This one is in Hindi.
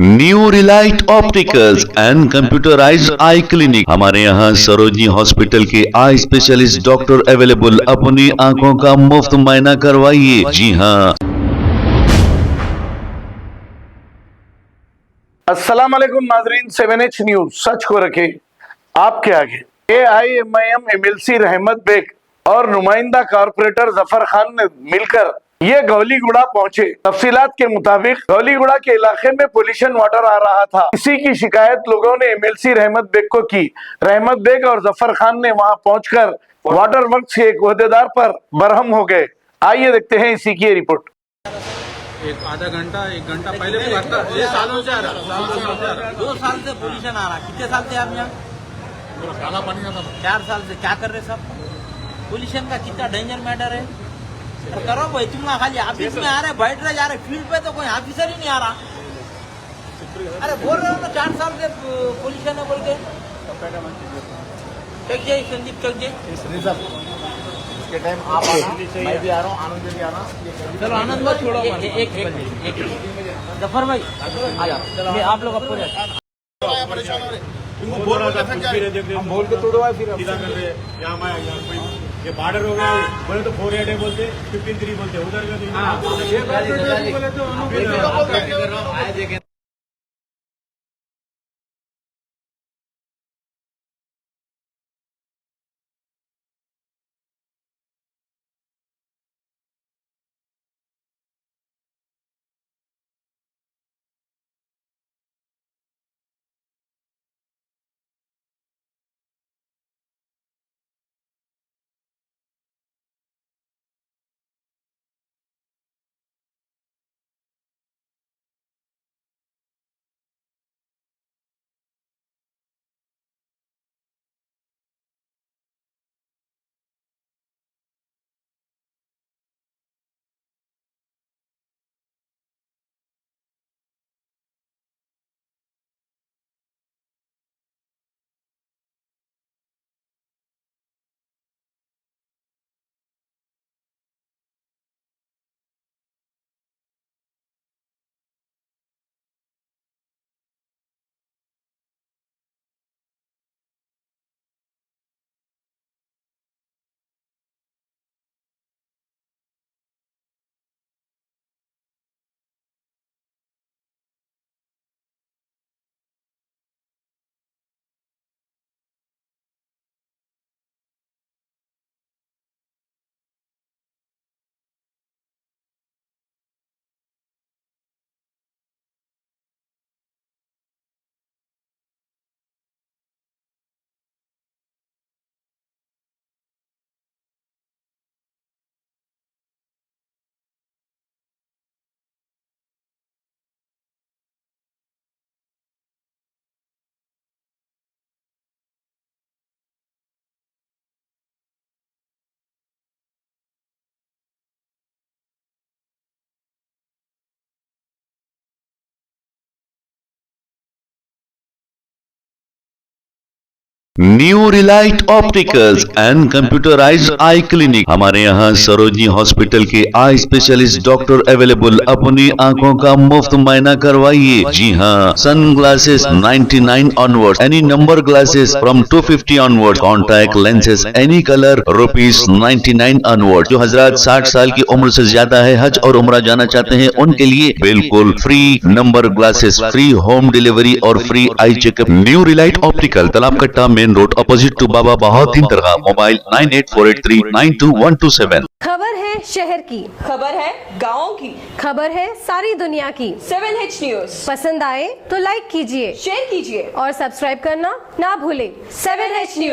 New Relight opticals and computerised I clinic. हमारे यहाँ सरोजनी हॉस्पिटल के आई स्पेशलिस्ट डॉक्टर अवेलेबल। अपनी आंखों का मुफ्त मुआयना करवाइए। जी हाँ। अस्सलाम वालेकुम नाजरीन, 7H न्यूज सच को रखे आपके आगे। AIMIM MLC रहमत बेग और नुमाइंदा कारपोरेटर जफर खान ने मिलकर ये गौलीगुड़ा पहुंचे। तफसीलात के मुताबिक गौलीगुड़ा के इलाके में पोल्यूशन वाटर आ रहा था। इसी की शिकायत लोगों ने MLC रहमत बेग को की। रहमत बेग और जफर खान ने वहां पहुंचकर वाटर वर्क्स के एक ओहदेदार पर बरहम हो गए। आइए देखते हैं इसी की रिपोर्ट। एक आधा घंटा एक घंटा पहले भी आता ये सालों से आ रहा 2 साल से पोल्यूशन आ रहा। कितने साल से आप यहाँ? काला पानी आता 4 साल से क्या कर रहे सब? पोल्यूशन का कितना डेंजर मैटर है। तो करो भाई, तुम ना खाली ऑफिस में आ रहे, बैठ रहे, जा रहे, फील्ड पे तो कोई ऑफिसर ही नहीं आ रहा। अरे बोल रहे हो ना 4 साल से पोल्यूशन है बोल के। चल जाइए संदीप, चल जाइए। के टाइम आप आना, मैं भी आ रहा हूँ, आनंद भी आना। चलो आनंद भाई छोड़ो, एक जफर भाई आ जाओ। ये आप लोग अब परेशान हो रहे, हम बोल के तोड़वाए फिर सीधा कर रहे हैं। यहाँ मैं यहाँ कोई ये बॉर्डर हो गया, बोले तो 4 बोलते 15-3 बोलते उधर का। New Relight opticals and computerised I clinic. हमारे यहाँ सरोजनी हॉस्पिटल के आई स्पेशलिस्ट डॉक्टर अवेलेबल। अपनी आंखों का मुफ्त मुआयना करवाइए। जी हाँ। Sun glasses 99 onward, any number glasses from 250 onward, contact lenses any colour ₹99 onward. जो हजरात 60 साल की उम्र से ज्यादा है, हज और उम्रा जाना चाहते हैं, उनके लिए बिल्कुल free number glasses, free home delivery और free eye checkup. New Relight Optical, Talab Katta, main road, opposite to Baba Bahauddin दरगाह। मोबाइल 9848392127। खबर है शहर की, खबर है गाँव की, खबर है सारी दुनिया की। 7H न्यूज पसंद आए तो लाइक कीजिए, शेयर कीजिए और सब्सक्राइब करना ना भूले। 7H news.